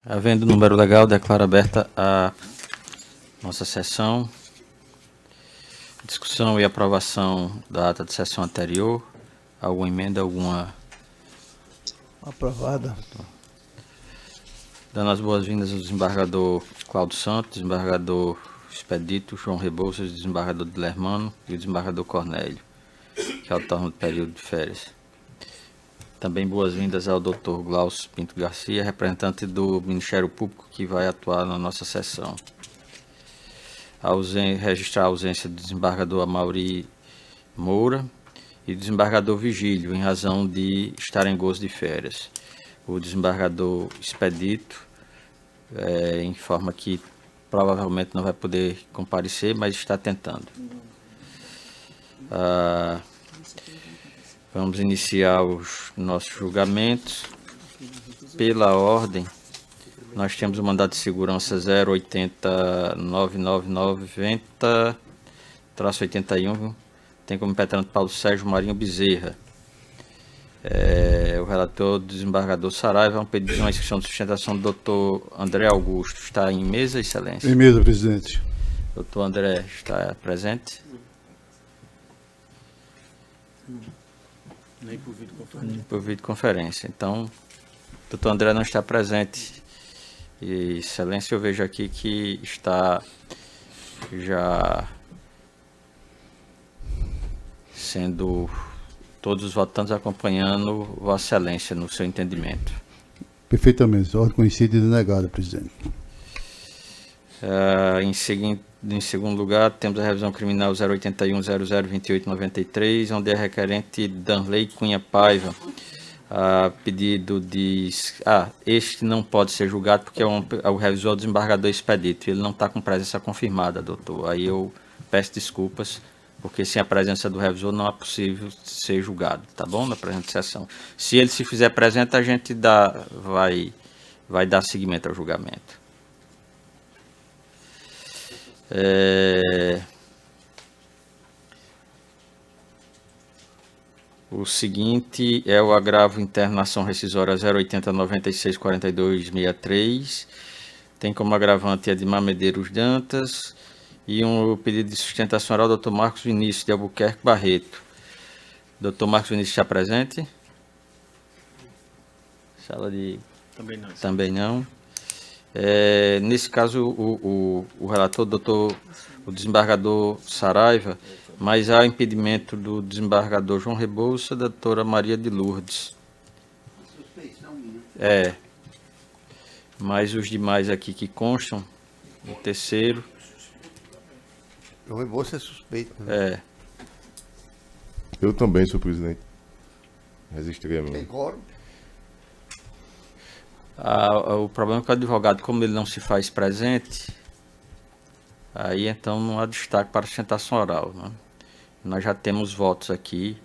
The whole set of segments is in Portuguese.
Havendo número legal, declaro aberta a nossa sessão. Discussão e aprovação da ata de sessão anterior. Alguma emenda, alguma... Aprovada. Dando as boas-vindas ao desembargador Cláudio Santos, desembargador Expedito João Rebouças, desembargador Dilermano e o desembargador Cornélio, que alterna o período de férias. Também boas-vindas ao Dr. Glaucio Pinto Garcia, representante do Ministério Público, que vai atuar na nossa sessão. Registrar a ausência do desembargador Amaury Moura e do desembargador Vigílio, em razão de estar em gozo de férias. O desembargador Expedito informa que provavelmente não vai poder comparecer, mas está tentando. Vamos iniciar os nossos julgamentos. Pela ordem, nós temos o mandado de segurança 080-99990-81, tem como petente Paulo Sérgio Marinho Bezerra. O relator do desembargador Saraiva, um pedido de uma inscrição de sustentação do Dr. André Augusto. Está em mesa, excelência? Em mesa, presidente. Dr. André está presente? Nem por videoconferência. Por videoconferência. Então, Dr. André não está presente. E, excelência, eu vejo aqui que está já sendo todos os votantes acompanhando Vossa Excelência no seu entendimento. Perfeitamente. Ordem conhecida e denegada, presidente. Em segundo lugar, temos a revisão criminal 081-002893, onde é requerente Danley Cunha Paiva, pedido de... este não pode ser julgado porque é o revisor do desembargador Expedito. Ele não está com presença confirmada, doutor. Aí eu peço desculpas, porque sem a presença do revisor não é possível ser julgado, tá bom? Na presente sessão. Se ele se fizer presente, a gente vai dar seguimento ao julgamento. O seguinte é o agravo interno na ação rescisória 080-96-42-63. Tem como agravante Edmar Medeiros Dantas e um pedido de sustentação oral do Dr. Marcos Vinícius de Albuquerque Barreto. Dr. Marcos Vinícius está presente? Sala de... Também não. Também não. Nesse caso, o relator, o desembargador Saraiva, mas há impedimento do desembargador João Rebouças, da doutora Maria de Lourdes. Mas os demais aqui que constam, o terceiro... João Rebouças é suspeito. Né? Eu também, senhor presidente. Resistirei a mim. Tem quórum? O problema é que o advogado, como ele não se faz presente, aí então não há destaque para a sustentação oral, né? Nós já temos votos aqui,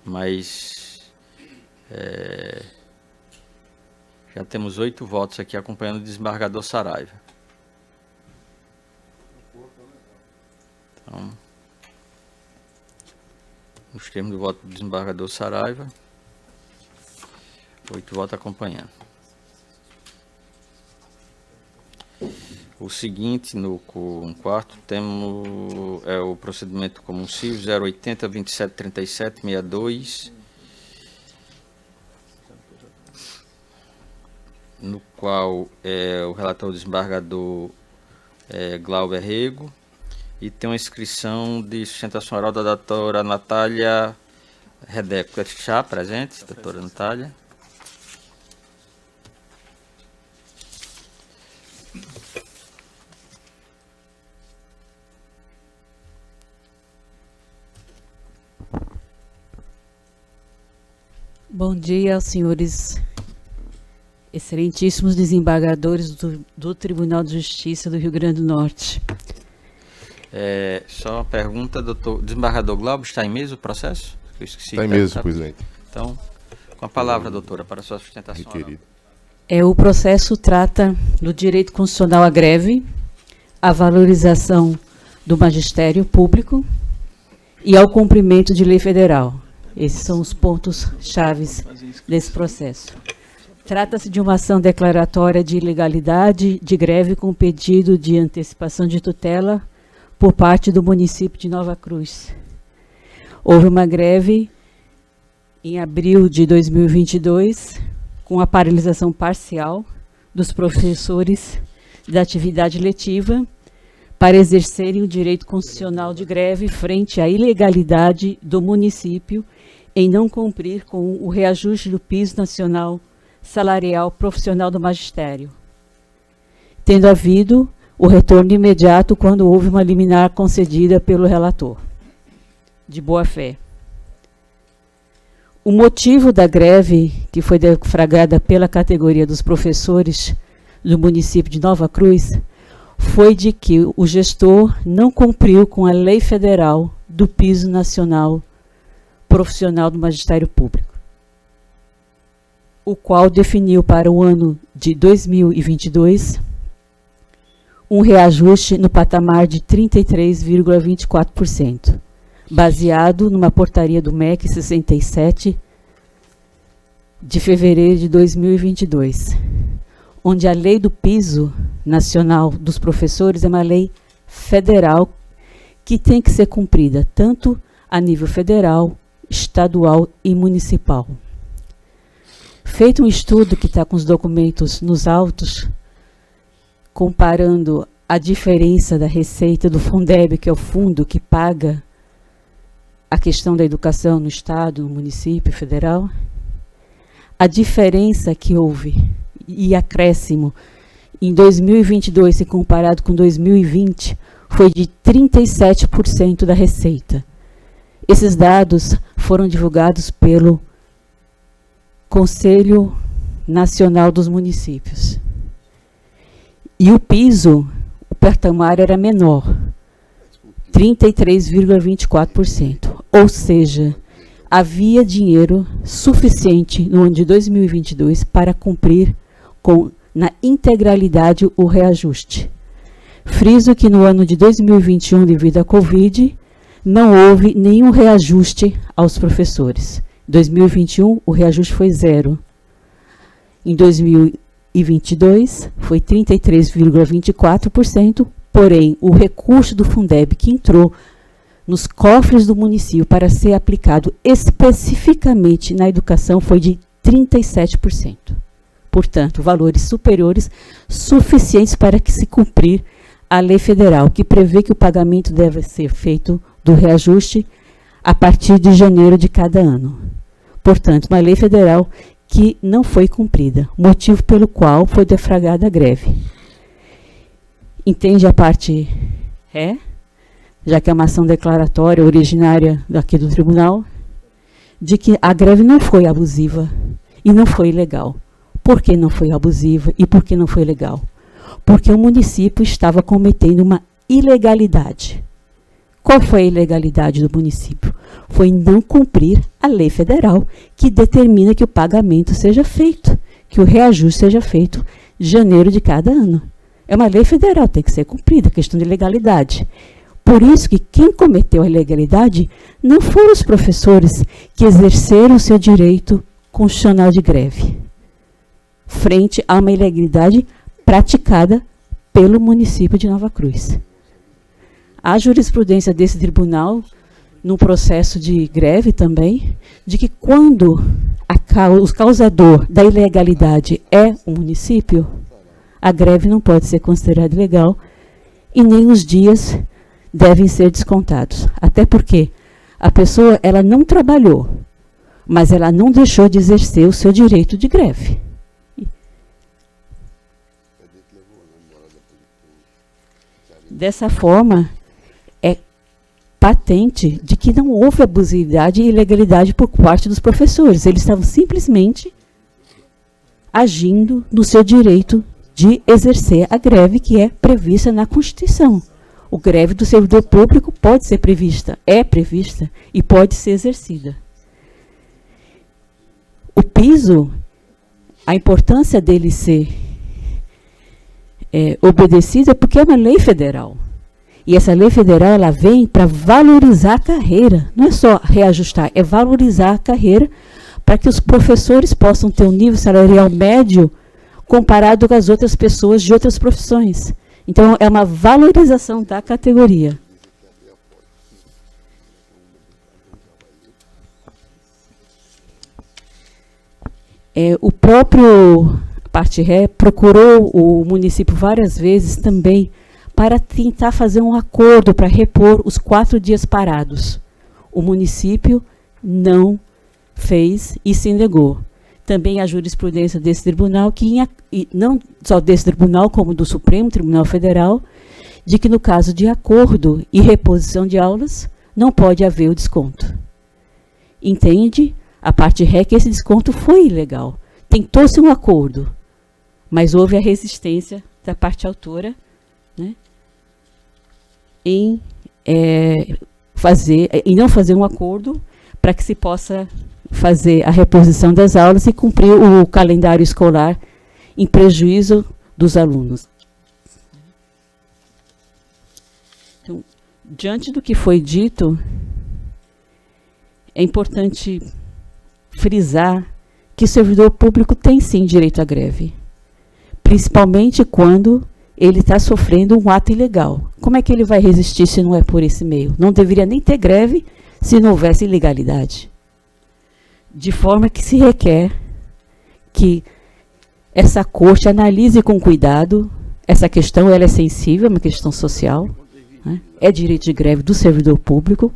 mas já temos 8 votos aqui acompanhando o desembargador Saraiva. Então, nos termos do voto do desembargador Saraiva, 8 votos acompanhando. O seguinte, no quarto, temos o procedimento comum civil 080-2737-62, no qual o relator do desembargador Glauber Rego, e tem uma inscrição de sustentação oral da doutora Natália Redeco. Está presente, doutora Natália? Bom dia aos senhores excelentíssimos desembargadores do Tribunal de Justiça do Rio Grande do Norte. Só uma pergunta, doutor. Desembargador Glauber, está em mesa o processo? Eu esqueci. Está em mesa, presidente. Então, com a palavra, doutora, para a sua sustentação oral. O processo trata do direito constitucional à greve, à valorização do magistério público e ao cumprimento de lei federal. Esses são os pontos chaves desse processo. Trata-se de uma ação declaratória de ilegalidade de greve com pedido de antecipação de tutela por parte do município de Nova Cruz. Houve uma greve em abril de 2022, com a paralisação parcial dos professores da atividade letiva para exercerem o direito constitucional de greve frente à ilegalidade do município em não cumprir com o reajuste do piso nacional salarial profissional do magistério, tendo havido o retorno imediato quando houve uma liminar concedida pelo relator, de boa-fé. O motivo da greve, que foi deflagrada pela categoria dos professores do município de Nova Cruz, foi de que o gestor não cumpriu com a lei federal do piso nacional profissional do magistério público, o qual definiu para o ano de 2022 um reajuste no patamar de 33,24%, baseado numa portaria do MEC 67 de fevereiro de 2022, onde a lei do piso nacional dos professores é uma lei federal que tem que ser cumprida tanto a nível federal, estadual e municipal. Feito um estudo que está com os documentos nos autos, comparando a diferença da receita do Fundeb, que é o fundo que paga a questão da educação no estado, no município federal, a diferença que houve e acréscimo em 2022, se comparado com 2020, foi de 37% da receita. Esses dados foram divulgados pelo Conselho Nacional dos Municípios. E o piso, o patamar era menor, 33,24%. Ou seja, havia dinheiro suficiente no ano de 2022 para cumprir na integralidade o reajuste. Friso que no ano de 2021, devido à Covid, não houve nenhum reajuste aos professores. Em 2021, o reajuste foi zero. Em 2022, foi 33,24%, porém, o recurso do Fundeb que entrou nos cofres do município para ser aplicado especificamente na educação foi de 37%. Portanto, valores superiores suficientes para que se cumprir a lei federal, que prevê que o pagamento deve ser feito do reajuste a partir de janeiro de cada ano. Portanto, uma lei federal que não foi cumprida, motivo pelo qual foi deflagrada a greve. Entende a parte já que é uma ação declaratória originária daqui do tribunal, de que a greve não foi abusiva e não foi ilegal. Por que não foi abusiva e por que não foi legal? Porque o município estava cometendo uma ilegalidade. Qual foi a ilegalidade do município? Foi não cumprir a lei federal que determina que o pagamento seja feito, que o reajuste seja feito em janeiro de cada ano. É uma lei federal, tem que ser cumprida, questão de legalidade. Por isso que quem cometeu a ilegalidade não foram os professores que exerceram seu direito constitucional de greve, frente a uma ilegalidade praticada pelo município de Nova Cruz. A jurisprudência desse tribunal, no processo de greve também, de que quando o causador da ilegalidade é o município, a greve não pode ser considerada ilegal e nem os dias devem ser descontados. Até porque a pessoa ela não trabalhou, mas ela não deixou de exercer o seu direito de greve. Dessa forma, é patente de que não houve abusividade e ilegalidade por parte dos professores. Eles estavam simplesmente agindo no seu direito de exercer a greve que é prevista na Constituição. O greve do servidor público pode ser prevista, é prevista e pode ser exercida. O piso, a importância dele ser obedecido é porque é uma lei federal. E essa lei federal ela vem para valorizar a carreira. Não é só reajustar, é valorizar a carreira para que os professores possam ter um nível salarial médio comparado com as outras pessoas de outras profissões. Então, é uma valorização da categoria. O próprio Parte Ré procurou o município várias vezes também para tentar fazer um acordo para repor os 4 dias parados. O município não fez e se negou. Também a jurisprudência desse tribunal, e não só desse tribunal, como do Supremo Tribunal Federal, de que no caso de acordo e reposição de aulas, não pode haver o desconto. Entende a Parte Ré que esse desconto foi ilegal. Tentou-se um acordo, mas houve a resistência da parte autora, né, em não fazer um acordo para que se possa fazer a reposição das aulas e cumprir o calendário escolar em prejuízo dos alunos. Então, diante do que foi dito, é importante frisar que o servidor público tem sim direito à greve, principalmente quando ele está sofrendo um ato ilegal. Como é que ele vai resistir se não é por esse meio? Não deveria nem ter greve se não houvesse ilegalidade. De forma que se requer que essa corte analise com cuidado essa questão. Ela é sensível, é uma questão social, né? É direito de greve do servidor público,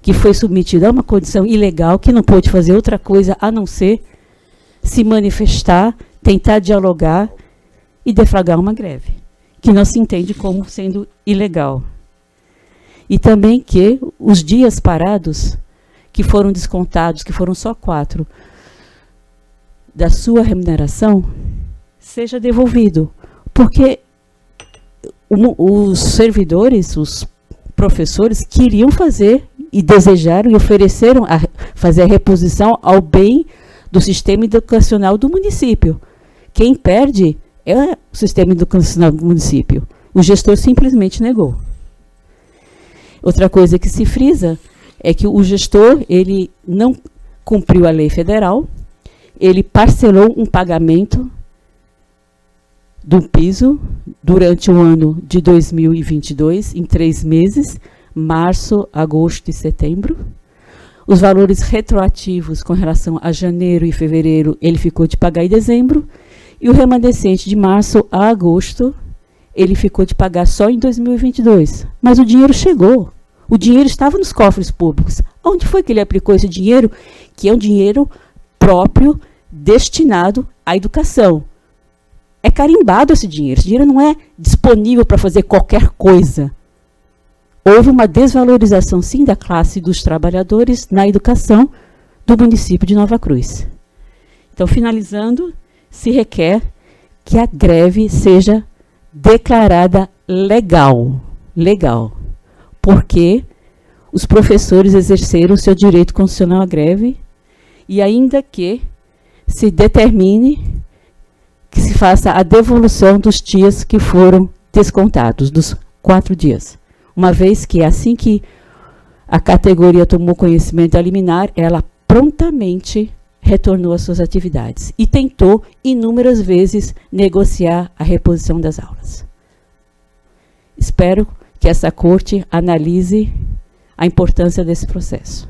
que foi submetido a uma condição ilegal, que não pôde fazer outra coisa a não ser se manifestar, tentar dialogar e deflagrar uma greve, que não se entende como sendo ilegal. E também que os dias parados, que foram descontados, que foram só 4, da sua remuneração, seja devolvido. Porque os servidores, os professores, queriam fazer e desejaram e ofereceram fazer a reposição ao bem do sistema educacional do município. Quem perde é o sistema educacional do município. O gestor simplesmente negou. Outra coisa que se frisa é que o gestor, ele não cumpriu a lei federal, ele parcelou um pagamento do piso durante o ano de 2022, em 3 meses, março, agosto e setembro. Os valores retroativos com relação a janeiro e fevereiro, ele ficou de pagar em dezembro, e o remanescente de março a agosto, ele ficou de pagar só em 2022. Mas o dinheiro chegou. O dinheiro estava nos cofres públicos. Onde foi que ele aplicou esse dinheiro? Que é um dinheiro próprio, destinado à educação. É carimbado esse dinheiro. Esse dinheiro não é disponível para fazer qualquer coisa. Houve uma desvalorização, sim, da classe dos trabalhadores na educação do município de Nova Cruz. Então, finalizando, se requer que a greve seja declarada legal. Legal. Porque os professores exerceram o seu direito constitucional à greve, e ainda que se determine que se faça a devolução dos dias que foram descontados, dos 4 dias. Uma vez que, assim que a categoria tomou conhecimento da liminar, ela prontamente retornou às suas atividades e tentou inúmeras vezes negociar a reposição das aulas. Espero que essa corte analise a importância desse processo.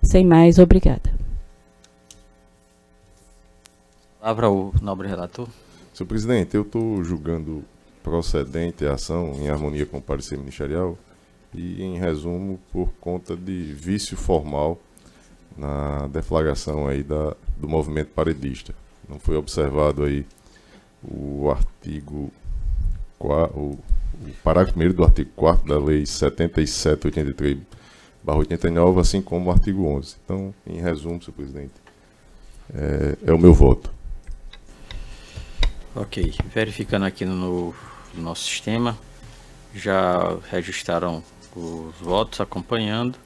Sem mais, obrigada. Palavra ao nobre relator. Senhor presidente, eu estou julgando procedente a ação em harmonia com o parecer ministerial e, em resumo, por conta de vício formal na deflagração aí do movimento paredista. Não foi observado aí o artigo, o parágrafo 1º do artigo 4º da Lei 7783/89, assim como o artigo 11. Então, em resumo, senhor presidente, é o meu voto. Ok, verificando aqui no nosso sistema, já registraram os votos, acompanhando,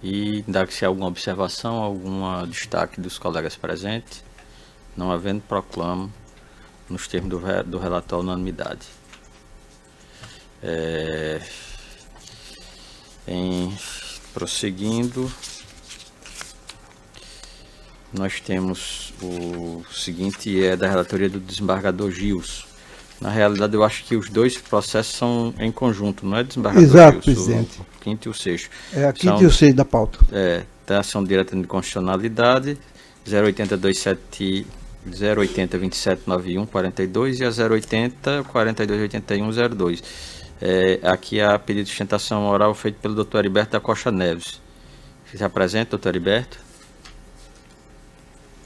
e dá-se alguma observação, algum destaque dos colegas presentes. Não havendo, proclamo, nos termos do relatório, unanimidade. Prosseguindo, nós temos o seguinte, é da relatoria do desembargador Gils. Na realidade, eu acho que os dois processos são em conjunto, não é, desembargador Exato, Gils? presidente. O quinto e o sexto. É a quinta São- e o sexto da pauta. Da ação direta de constitucionalidade, 080-2791-42 e a 080-4281-02. Aqui há pedido de sustentação oral feito pelo Dr. Heriberto da Costa Neves. Se apresenta, Dr. Heriberto.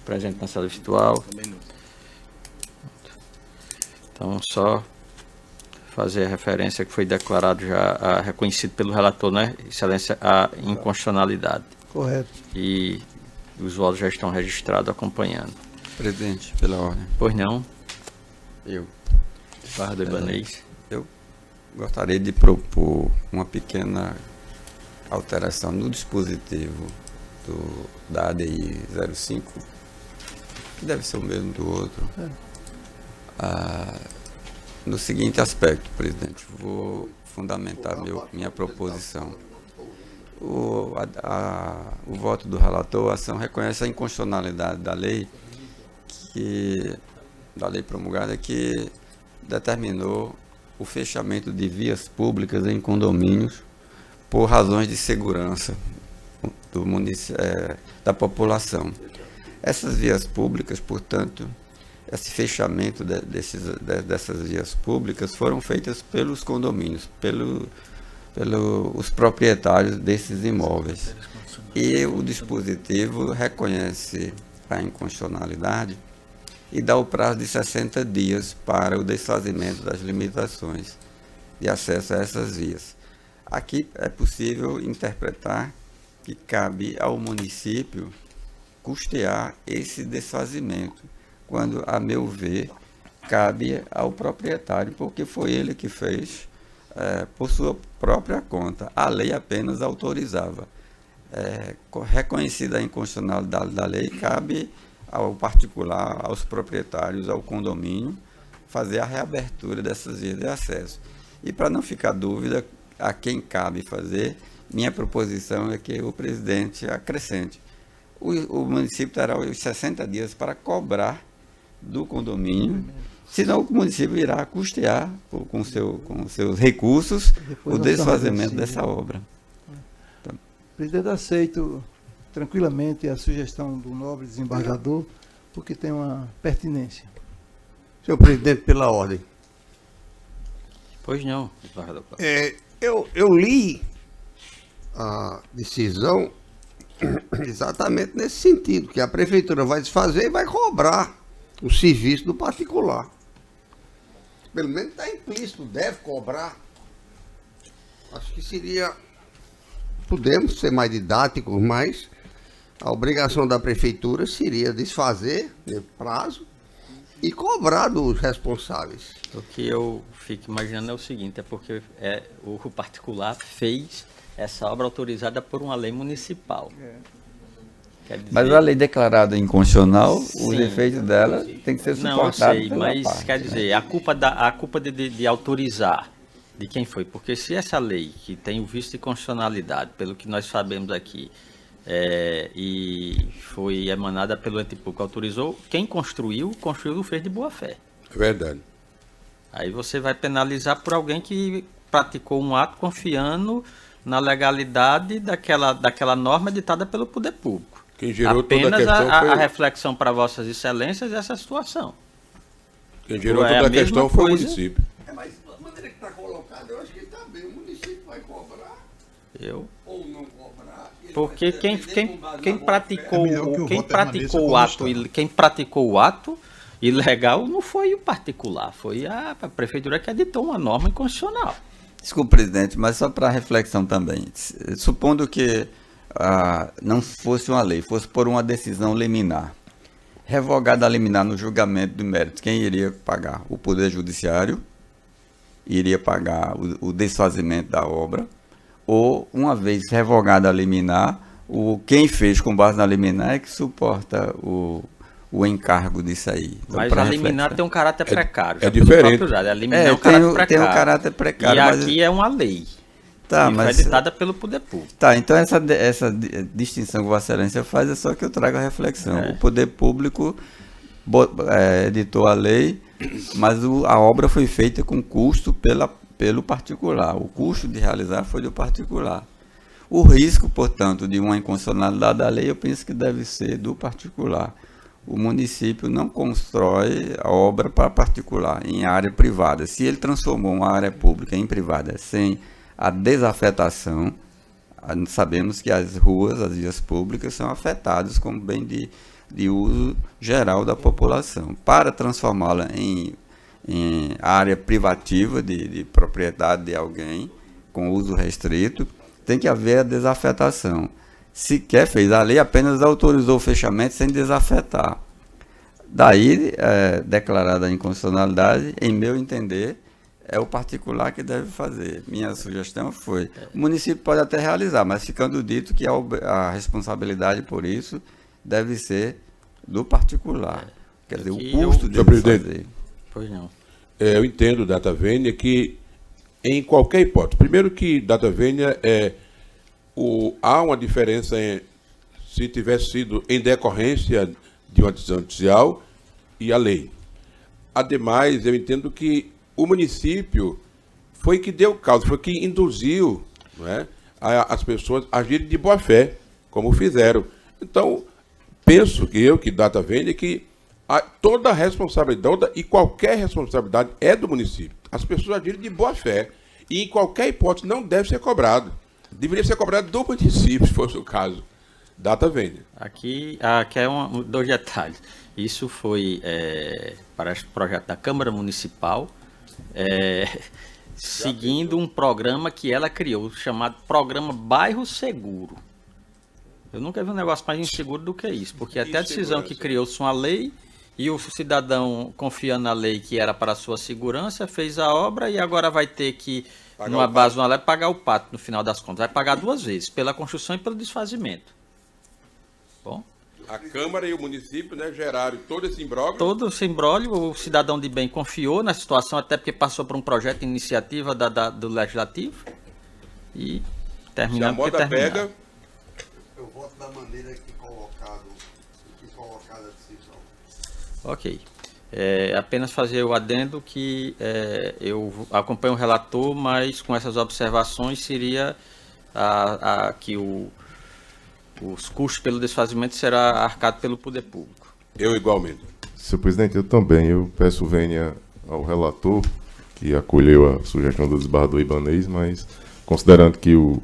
Presente na sala virtual. Então, só fazer a referência que foi declarado já, reconhecido pelo relator, né, Excelência, a inconstitucionalidade. Correto. E os votos já estão registrados acompanhando. Presidente, pela ordem. Pois não, Eu Barra do Ibanez. gostaria de propor uma pequena alteração no dispositivo da ADI 05, que deve ser o mesmo do outro. No seguinte aspecto, presidente, vou fundamentar minha proposição. O voto do relator, a ação reconhece a inconstitucionalidade da lei promulgada que determinou o fechamento de vias públicas em condomínios por razões de segurança da população. Essas vias públicas, portanto, esse fechamento dessas vias públicas foram feitas pelos condomínios, pelos proprietários desses imóveis. E o dispositivo reconhece a inconstitucionalidade e dá o prazo de 60 dias para o desfazimento das limitações de acesso a essas vias. Aqui é possível interpretar que cabe ao município custear esse desfazimento, quando, a meu ver, cabe ao proprietário, porque foi ele que fez por sua própria conta. A lei apenas autorizava. Reconhecida a inconstitucionalidade da lei, cabe ao particular, aos proprietários, ao condomínio, fazer a reabertura dessas vias de acesso. E para não ficar dúvida a quem cabe fazer, minha proposição é que o presidente acrescente. O município terá os 60 dias para cobrar do condomínio, senão o município irá custear com seus recursos o desfazimento dessa obra. Presidente, aceito tranquilamente a sugestão do nobre desembargador, porque tem uma pertinência. Senhor presidente, pela ordem. Pois não, desembargador. Eu li a decisão exatamente nesse sentido, que a prefeitura vai desfazer e vai cobrar o serviço do particular. Pelo menos está implícito, deve cobrar. Acho que seria... Podemos ser mais didáticos, mas a obrigação da prefeitura seria desfazer no prazo e cobrar dos responsáveis. O que eu fico imaginando é o seguinte, é porque o particular fez essa obra autorizada por uma lei municipal. Quer dizer, Mas a lei declarada inconstitucional, os Sim. efeitos dela tem que ser não, eu suportados sei, pela mas parte, quer né? dizer, a culpa de autorizar, de quem foi? Porque se essa lei, que tem o vício de constitucionalidade, pelo que nós sabemos aqui, e foi emanada pelo ente público, autorizou, quem construiu fez de boa fé. É verdade. Aí você vai penalizar por alguém que praticou um ato confiando na legalidade daquela norma ditada pelo poder público. Quem gerou toda a Apenas questão a foi... reflexão para vossas excelências essa situação. Quem gerou É a toda a mesma questão foi o coisa. município. Mas da maneira que está colocado, eu acho que está bem. O município vai cobrar Eu ou não cobrar. Porque quem praticou, É melhor que o quem voto permaneça praticou o como ato, está. quem praticou o ato ilegal não foi o particular, foi a prefeitura que editou uma norma inconstitucional. Desculpa, presidente, mas só para reflexão também. Supondo que não fosse uma lei, fosse por uma decisão liminar, revogada a liminar no julgamento do mérito, quem iria pagar? O Poder Judiciário iria pagar o desfazimento da obra, ou, uma vez revogada a liminar, quem fez com base na liminar é que suporta o encargo disso aí. Então, Mas pra a liminar reflexão. tem um caráter precário. é já pelo diferente. próprio dado. A liminar é um tem caráter um precário. caráter precário, E mas aqui é uma lei. Tá, e foi mas- editada pelo Poder Público. Tá, então essa distinção que Vossa Excelência faz é só que eu trago a reflexão. É. O poder público editou a lei, mas a obra foi feita com custo pelo particular. O custo de realizar foi do particular. O risco, portanto, de uma inconstitucionalidade da lei, eu penso que deve ser do particular. O município não constrói a obra para particular, em área privada. Se ele transformou uma área pública em privada sem a desafetação, sabemos que as ruas, as vias públicas, são afetadas como bem de uso geral da população. Para transformá-la em área privativa de propriedade de alguém, com uso restrito, tem que haver a desafetação. Sequer fez a lei, apenas autorizou o fechamento sem desafetar. Daí, declarada a inconstitucionalidade, em meu entender, é o particular que deve fazer. Minha sugestão foi, o município pode até realizar, mas ficando dito que a responsabilidade por isso deve ser do particular. Quer dizer, Aqui o custo Senhor de presidente. fazer. Pois não. Eu entendo data vênia que, em qualquer hipótese, primeiro que data vênia há uma diferença se tivesse sido em decorrência de uma decisão judicial e a lei. Ademais, eu entendo que o município foi que deu causa, foi que induziu, não é, as pessoas a agirem de boa fé, como fizeram. Então, penso que data vênia, que toda a responsabilidade e qualquer responsabilidade é do município. As pessoas agirem de boa fé e, em qualquer hipótese, não deve ser cobrado. Deveria ser cobrado do município, se fosse o caso. Data vênia. Aqui é dois detalhes. Isso foi, parece, projeto da Câmara Municipal, seguindo um programa que ela criou, chamado Programa Bairro Seguro. Eu nunca vi um negócio mais inseguro do que isso, porque até a decisão que criou-se uma lei e o cidadão, confiando na lei que era para a sua segurança, fez a obra e agora vai ter que, numa base de uma lei, pagar o pato no final das contas. Vai pagar duas vezes, pela construção e pelo desfazimento. Bom, A Câmara e o município, né, geraram todo esse imbróglio. todo esse imbróglio, o cidadão de bem confiou na situação, até porque passou por um projeto de iniciativa do Legislativo e Se a terminando porque moda terminaram. pega, Eu voto da maneira que colocada a decisão. Ok. Apenas fazer o adendo que eu acompanho o relator, mas com essas observações seria que os custos pelo desfazimento será arcado pelo poder público. eu igualmente. Senhor presidente, eu também. Eu peço vênia ao relator, que acolheu a sugestão do desembargador Ibanez, mas considerando que o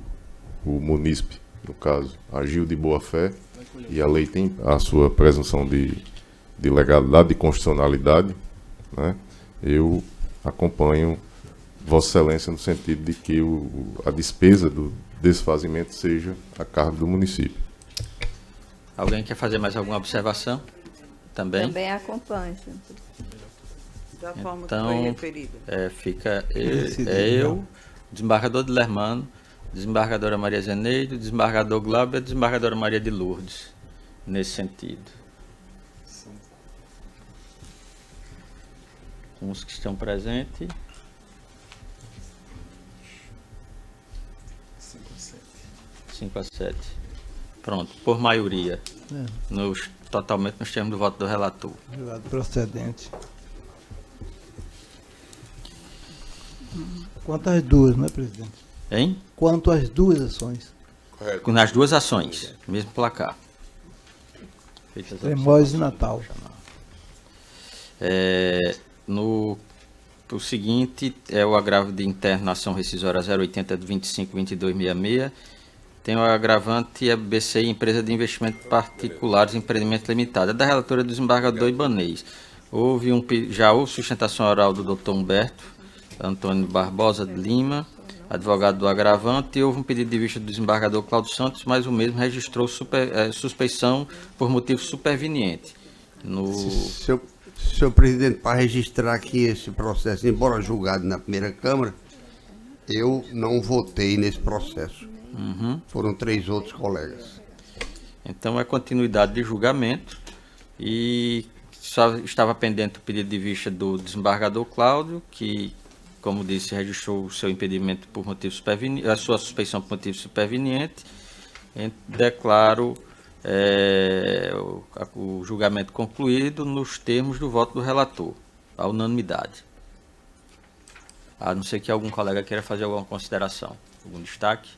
munícipe, no caso, agiu de boa fé e a lei tem a sua presunção de legalidade, de constitucionalidade, né, eu acompanho Vossa Excelência no sentido de que a despesa do desfazimento seja a cargo do município. Alguém quer fazer mais alguma observação? Também? Também acompanho, senhor. Da forma Então, que foi referida. Fica Decidido, eu, desembargador de Lermano, desembargadora Maria Zeneide, desembargador Glauber, desembargadora Maria de Lourdes, nesse sentido. Com os que estão presentes. 5 a 7. Pronto, por maioria. Totalmente nos termos do voto do relator. Julgado procedente. Quanto às duas, né, presidente? Hein? Quanto às duas ações. Correto. Nas duas ações, mesmo placar. Feitas as Cremosa e Natal. O seguinte é o agravo de internação rescisória 080 de 25.22.66. Tem o agravante BCI, Empresa de Investimento Particulares, Empreendimento Limitado. É da relatora do desembargador Ibanez. Já houve sustentação oral do Dr. Humberto Antônio Barbosa de Lima, advogado do agravante, e houve um pedido de vista do desembargador Cláudio Santos, mas o mesmo registrou suspeição por motivo superveniente. Senhor presidente, para registrar aqui esse processo, embora julgado na primeira Câmara, eu não votei nesse processo. Foram 3 outros colegas. Então é continuidade de julgamento e só estava pendente o pedido de vista do desembargador Cláudio, que como disse, registrou o seu impedimento por motivo superveniente, a sua suspeição por motivo superveniente. Declaro o julgamento concluído nos termos do voto do relator, à unanimidade. A não ser que algum colega queira fazer alguma consideração, algum destaque.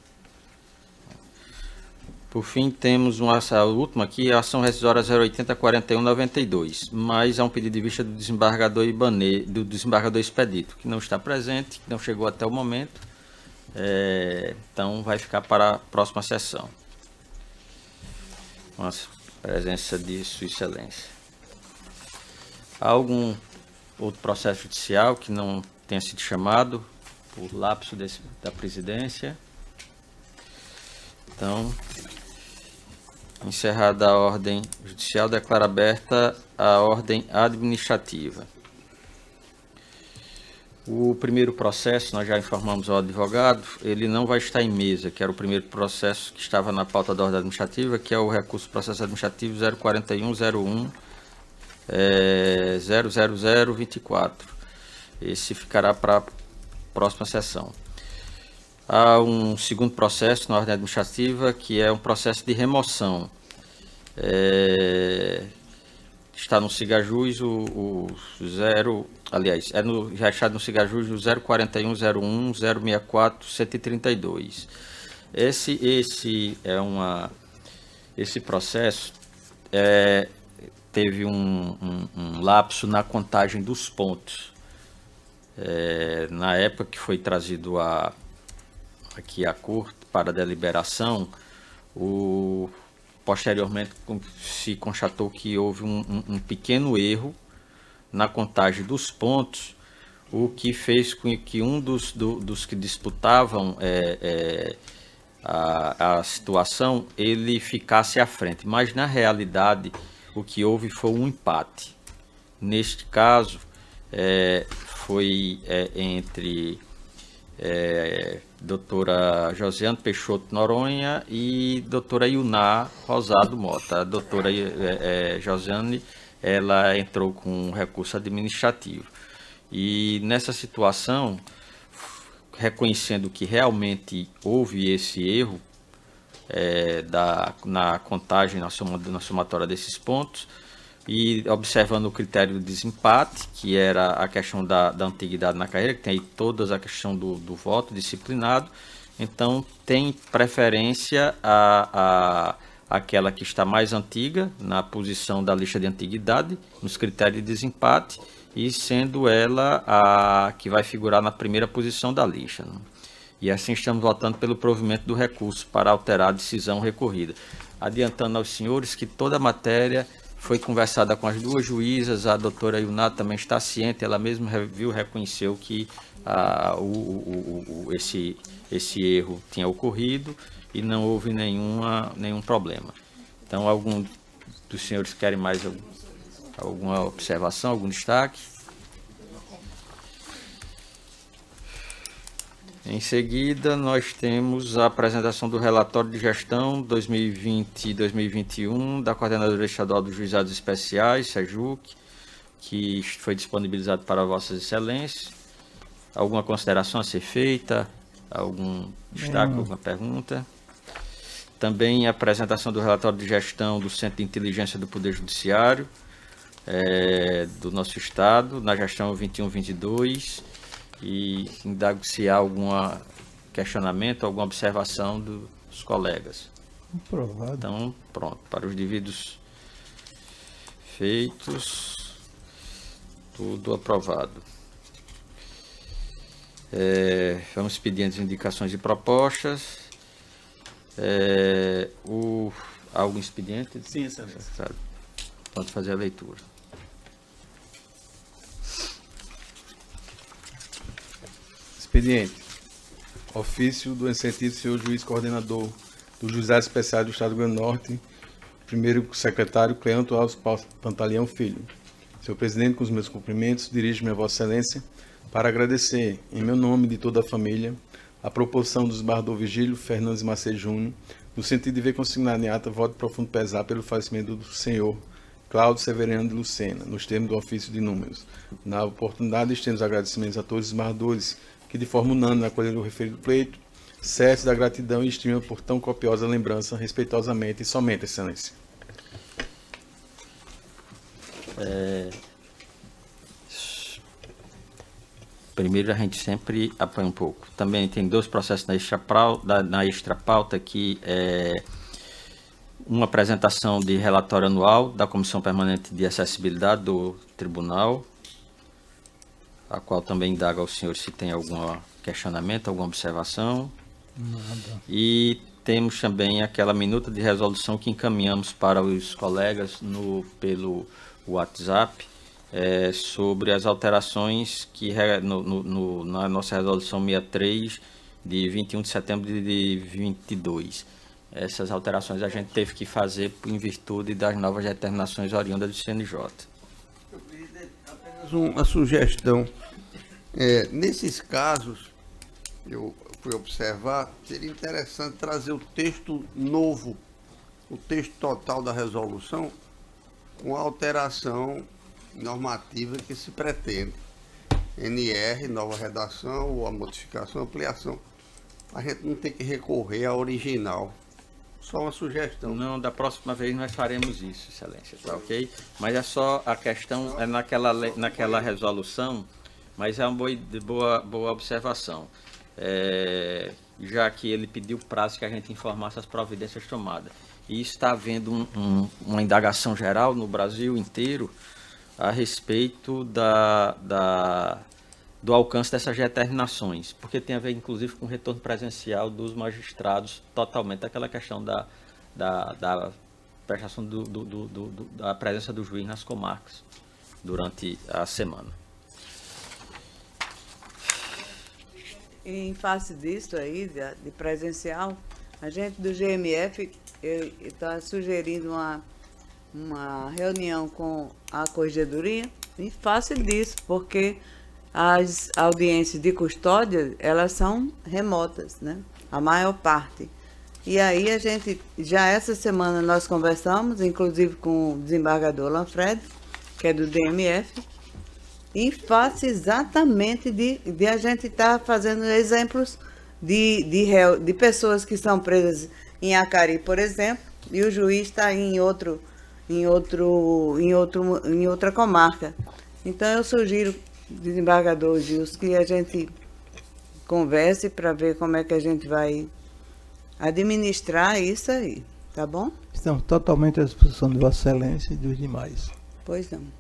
Por fim, temos a última aqui, a ação rescisória 0804192, mas há um pedido de vista do desembargador Ibanez, do desembargador Expedito, que não está presente, que não chegou até o momento, então vai ficar para a próxima sessão. Com a presença de Sua Excelência. Há algum outro processo judicial que não tenha sido chamado por lapso da presidência? Então, encerrada a ordem judicial, declaro aberta a ordem administrativa. O primeiro processo, nós já informamos ao advogado, ele não vai estar em mesa, que era o primeiro processo que estava na pauta da ordem administrativa, que é o recurso processo administrativo 04101 00024. Esse ficará para a próxima sessão. Há um segundo processo na ordem administrativa, que é um processo de remoção. Está no Sigajus já está no Sigajus o 04101 064 132. Esse processo teve um lapso na contagem dos pontos. Na época que foi trazido aqui à corte para deliberação, posteriormente se constatou que houve um pequeno erro na contagem dos pontos, o que fez com que um dos que disputavam a situação, ele ficasse à frente, mas na realidade o que houve foi um empate. Neste caso, foi entre doutora Josiane Peixoto Noronha e doutora Yuná Rosado Mota. A doutora Josiane, ela entrou com um recurso administrativo. E nessa situação, reconhecendo que realmente houve esse erro na contagem, na somatória desses pontos, e observando o critério de desempate, que era a questão da antiguidade na carreira, que tem aí toda a questão do voto disciplinado, então tem preferência aquela que está mais antiga, na posição da lista de antiguidade, nos critérios de desempate, e sendo ela a que vai figurar na primeira posição da lista, né? E assim estamos votando pelo provimento do recurso para alterar a decisão recorrida. Adiantando aos senhores que toda a matéria foi conversada com as duas juízas, a doutora Yuná também está ciente, ela mesma reconheceu que esse erro tinha ocorrido e não houve nenhum problema. Então, algum dos senhores querem mais alguma observação, algum destaque? Em seguida, nós temos a apresentação do relatório de gestão 2020 e 2021 da Coordenadora Estadual dos Juizados Especiais, SEJUC, que foi disponibilizado para Vossas Excelências. Alguma consideração a ser feita? Algum destaque, alguma pergunta? Também a apresentação do relatório de gestão do Centro de Inteligência do Poder Judiciário do nosso Estado, na gestão 21-22, e indago se há algum questionamento, alguma observação dos colegas. Aprovado. Então, pronto, para os devidos feitos, tudo aprovado. Vamos pedir as indicações e propostas. Há algum expediente? Sim, excelência. Pode fazer a leitura. Expediente. Ofício do Excelentíssimo Senhor Juiz Coordenador do Juizado Especial do Estado do Rio Grande do Norte, primeiro secretário Cleanto Alves Pantaleão Filho. Senhor Presidente, com os meus cumprimentos, dirijo-me a Vossa Excelência para agradecer, em meu nome e de toda a família, a proposição do desembargador Vigílio Fernandes Macedo Júnior, no sentido de ver consignado em ata voto de profundo pesar pelo falecimento do senhor Cláudio Severiano de Lucena, nos termos do ofício de números. Na oportunidade, estendo os agradecimentos a todos os desembargadores que, de forma unânime, acolheram o referido pleito, certos da gratidão e estima por tão copiosa lembrança, respeitosamente e somente, Excelência. Primeiro, a gente sempre apanha um pouco. Também tem 2 processos na extra pauta, que é uma apresentação de relatório anual da Comissão Permanente de Acessibilidade do Tribunal, a qual também indaga aos senhores se tem algum questionamento, alguma observação. Nada. E temos também aquela minuta de resolução que encaminhamos para os colegas pelo WhatsApp, sobre as alterações que na nossa resolução 63 de 21 de setembro de 22. Essas alterações a gente teve que fazer em virtude das novas determinações oriundas do CNJ. Apenas uma sugestão. Nesses casos, eu fui observar, seria interessante trazer o texto novo, o texto total da resolução, com a alteração normativa que se pretende. NR, nova redação, ou a modificação, ampliação. A gente não tem que recorrer à original. Só uma sugestão. Não, da próxima vez nós faremos isso, Excelência, tá ok? Mas é só a questão, naquela resolução, mas é uma boa observação. Já que ele pediu prazo que a gente informasse as providências tomadas. E está havendo uma indagação geral no Brasil inteiro a respeito do alcance dessas determinações, porque tem a ver, inclusive, com o retorno presencial dos magistrados, totalmente aquela questão da prestação da presença do juiz nas comarcas durante a semana. Em face disso aí, de presencial, a gente do GMF está sugerindo uma reunião com a Corregedoria em face disso, porque as audiências de custódia, elas são remotas, né? A maior parte. E aí a gente, já essa semana nós conversamos, inclusive com o desembargador Lanfred, que é do DMF, em face exatamente de a gente estar fazendo exemplos de pessoas que são presas em Acari, por exemplo, e o juiz está em outra comarca. Então eu sugiro, desembargador Gils, que a gente converse para ver como é que a gente vai administrar isso aí, tá bom? Estamos totalmente à disposição de Vossa Excelência e dos demais. Pois não.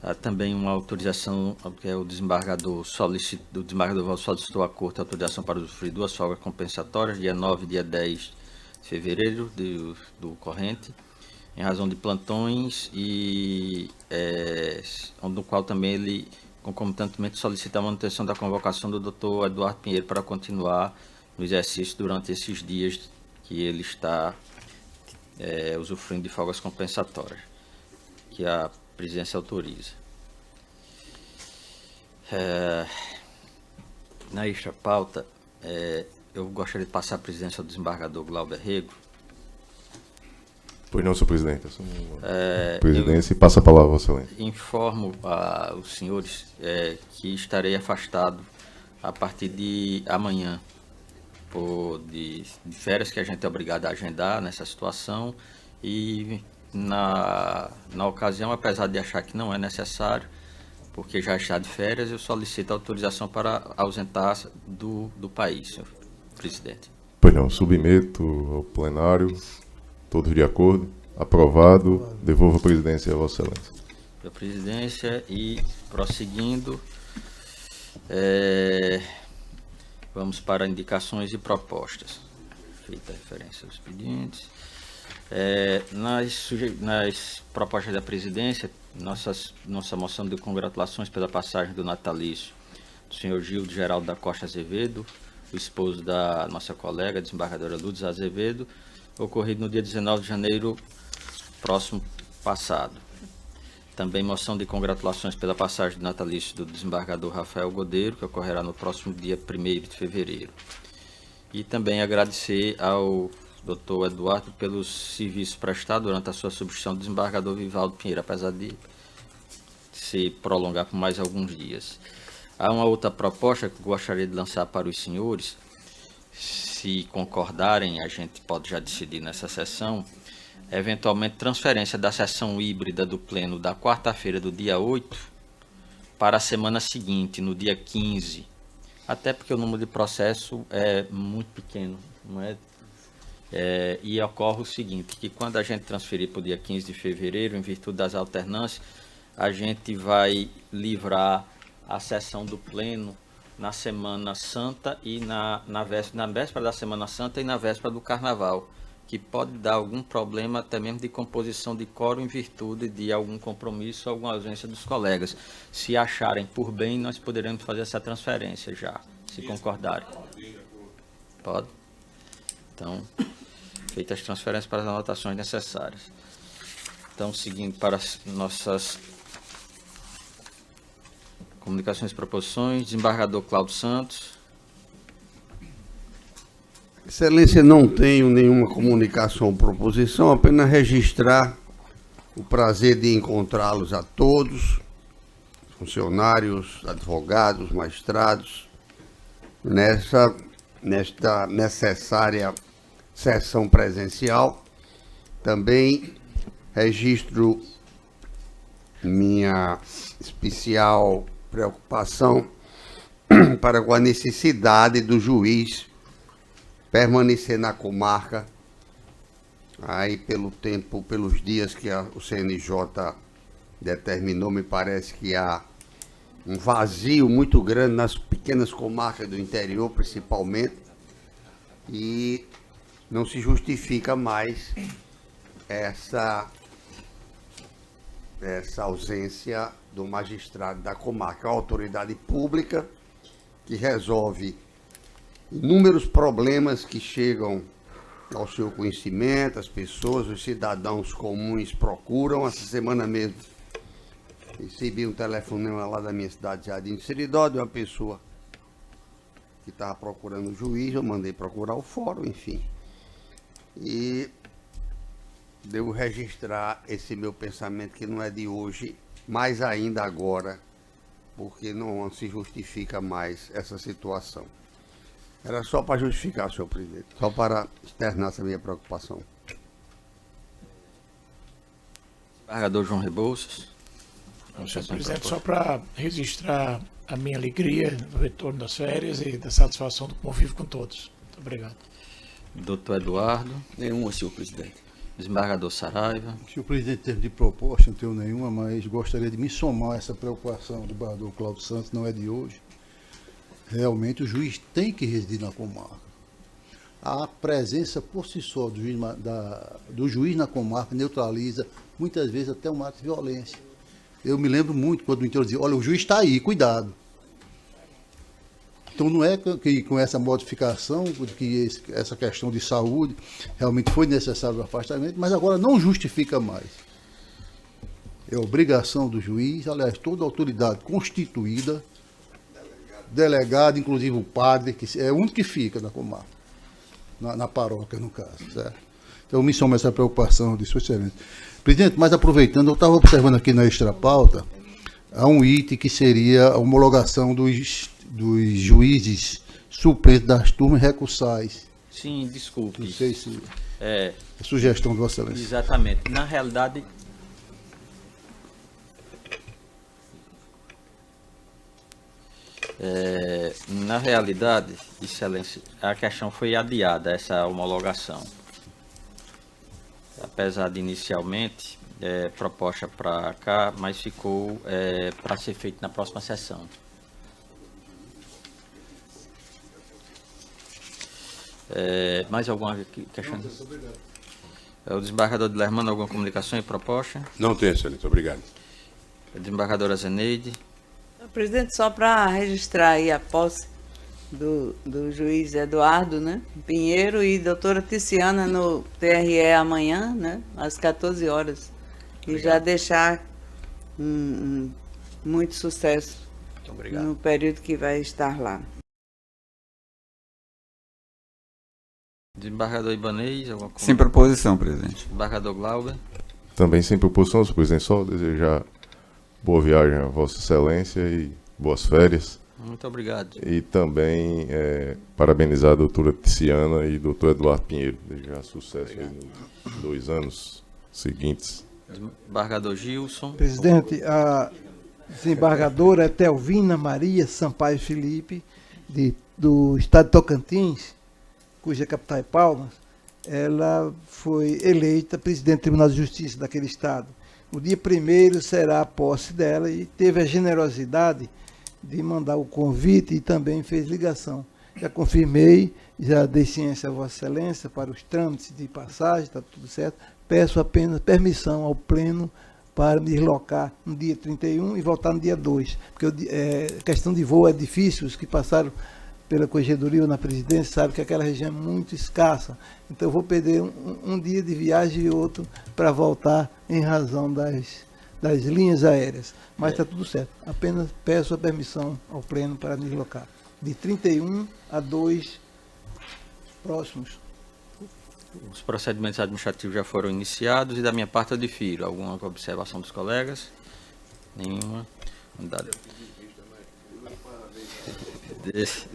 Há também uma autorização, que o desembargador solicitou à Corte a autorização para usufruir 2 folgas compensatórias, dia 9 e dia 10 de fevereiro do corrente, em razão de plantões, e no qual também ele concomitantemente solicita a manutenção da convocação do Dr. Eduardo Pinheiro para continuar no exercício durante esses dias que ele está usufruindo de folgas compensatórias, que a presidência autoriza. Na extra pauta, eu gostaria de passar a presidência ao desembargador Glauber Rego. Pois não, senhor presidente. Presidência, e passa a palavra, Vossa Excelência. Informo aos senhores que estarei afastado a partir de amanhã, de férias que a gente é obrigado a agendar nessa situação, e na ocasião, apesar de achar que não é necessário, porque já está de férias, eu solicito autorização para ausentar do país, senhor presidente. Pois não, submeto ao plenário, todos de acordo, aprovado, devolvo a presidência a Vossa Excelência. Da presidência, e prosseguindo, vamos para indicações e propostas. Feita a referência aos expedientes. Nas propostas da presidência, nossa moção de congratulações pela passagem do natalício do senhor Gildo Geraldo da Costa Azevedo, o esposo da nossa colega, desembargadora Lourdes Azevedo, ocorrido no dia 19 de janeiro próximo passado. Também moção de congratulações pela passagem do natalício do desembargador Rafael Godeiro, que ocorrerá no próximo dia 1º de fevereiro. E também agradecer ao doutor Eduardo pelos serviços prestados durante a sua substituição do desembargador Vivaldo Pinheiro, apesar de se prolongar por mais alguns dias. Há uma outra proposta que eu gostaria de lançar para os senhores. Se concordarem, a gente pode já decidir nessa sessão, eventualmente transferência da sessão híbrida do Pleno da quarta-feira do dia 8 para a semana seguinte, no dia 15, até porque o número de processo é muito pequeno, não é? E ocorre o seguinte, que quando a gente transferir para o dia 15 de fevereiro, em virtude das alternâncias, a gente vai livrar a sessão do Pleno na Semana Santa e na véspera da Semana Santa e na véspera do Carnaval, que pode dar algum problema até mesmo de composição de quórum em virtude de algum compromisso ou alguma ausência dos colegas. Se acharem por bem, nós poderemos fazer essa transferência já, se concordarem. Pode? Então, feitas as transferências para as anotações necessárias. Então, seguindo para as nossas comunicações e proposições, desembargador Cláudio Santos. Excelência, não tenho nenhuma comunicação ou proposição, apenas registrar o prazer de encontrá-los a todos, funcionários, advogados, magistrados, nesta necessária sessão presencial. Também registro minha especial preocupação para com a necessidade do juiz permanecer na comarca, aí pelos dias que o CNJ determinou. Me parece que há um vazio muito grande nas pequenas comarcas do interior, principalmente, e não se justifica mais essa ausência do magistrado da comarca, a autoridade pública que resolve inúmeros problemas que chegam ao seu conhecimento, as pessoas, os cidadãos comuns procuram. Essa semana mesmo recebi um telefonema lá da minha cidade, Jardim do Seridó, de uma pessoa que estava procurando o juiz. Eu mandei procurar o fórum, enfim. E devo registrar esse meu pensamento, que não é de hoje, mais ainda agora, porque não se justifica mais essa situação. Era só para justificar, senhor presidente, só para externar essa minha preocupação. Desembargador João Rebouças. Senhor presidente, só para registrar a minha alegria no retorno das férias e da satisfação do convívio com todos. Muito obrigado. Doutor Eduardo. Nenhuma, senhor presidente. Desembargador Saraiva. Senhor presidente, em termos de proposta, não tenho nenhuma, mas gostaria de me somar a essa preocupação do desembargador Cláudio Santos, não é de hoje. Realmente o juiz tem que residir na comarca. A presença por si só do juiz na comarca neutraliza muitas vezes até um ato de violência. Eu me lembro muito quando o interior dizia: olha, o juiz está aí, cuidado. Então não é que com essa modificação, que essa questão de saúde realmente foi necessário o afastamento, mas agora não justifica mais. É obrigação do juiz, aliás, toda autoridade constituída, delegado, inclusive o padre, que é o único que fica na comarca, na paróquia, no caso, certo? Então, me soma essa preocupação de sua excelência. Presidente, mas aproveitando, eu estava observando aqui na extra pauta, há um item que seria a homologação dos juízes suplentes das turmas recursais. Sim, desculpe. Não sei se é sugestão de vossa excelência. Exatamente. Na realidade, excelência, a questão foi adiada, essa homologação. Apesar de inicialmente proposta para cá, mas ficou para ser feito na próxima sessão. Mais alguma questão? O desembargador de Lermano, alguma comunicação e proposta? Não tem, excelência. Obrigado. Desembargadora Zeneide. Presidente, só para registrar aí a posse do juiz Eduardo, né, Pinheiro, e doutora Ticiana no TRE amanhã, né, às 14 horas. E já deixar muito sucesso no período que vai estar lá. Desembargador Ibanez, alguma coisa? Sem proposição, presidente. Desembargador Glauber. Também sem proposição, senhor presidente, só desejar boa viagem a Vossa Excelência e boas férias. Muito obrigado. E também parabenizar a doutora Tiziana e doutor Eduardo Pinheiro. Desejar sucesso aí nos 2 anos seguintes. Desembargador Gilson. Presidente, a desembargadora Telvina Maria Sampaio Felipe, do estado de Tocantins, cuja capital é Palmas, ela foi eleita presidente do Tribunal de Justiça daquele estado. O dia 1º será a posse dela e teve a generosidade de mandar o convite e também fez ligação. Já confirmei, já dei ciência a Vossa Excelência para os trâmites de passagem, está tudo certo. Peço apenas permissão ao Pleno para me deslocar no dia 31 e voltar no dia 2, porque questão de voo é difícil, os que passaram pela corregedoria ou na presidência sabem que aquela região é muito escassa, então eu vou perder um dia de viagem e outro para voltar em razão das linhas aéreas, mas está tudo certo, apenas peço a permissão ao Pleno para me deslocar, de 31 a 2 próximos. Os procedimentos administrativos já foram iniciados e da minha parte eu difiro. Alguma observação dos colegas? Nenhuma.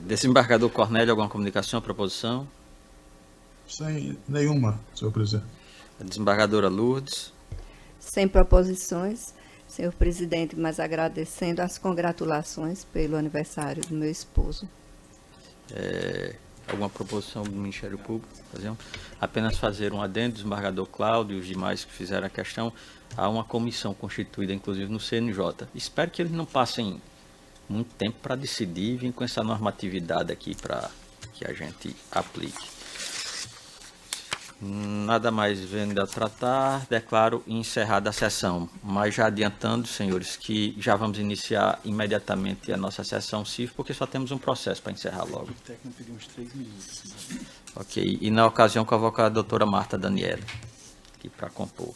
Desembargador Cornélio, alguma comunicação, proposição? Sem nenhuma, senhor presidente. Desembargadora Lourdes. Sem proposições, senhor presidente, mas agradecendo as congratulações pelo aniversário do meu esposo. Alguma proposição do Ministério Público? Apenas fazer um adendo, desembargador Cláudio e os demais que fizeram a questão. Há uma comissão constituída, inclusive, no CNJ. Espero que eles não passem muito tempo para decidir e vir com essa normatividade aqui para que a gente aplique. Nada mais vendo a tratar, declaro encerrada a sessão. Mas já adiantando, senhores, que já vamos iniciar imediatamente a nossa sessão civil, porque só temos um processo para encerrar logo. O técnico pediu uns 3 minutos. Ok, e na ocasião convocar a doutora Marta Daniela aqui para compor.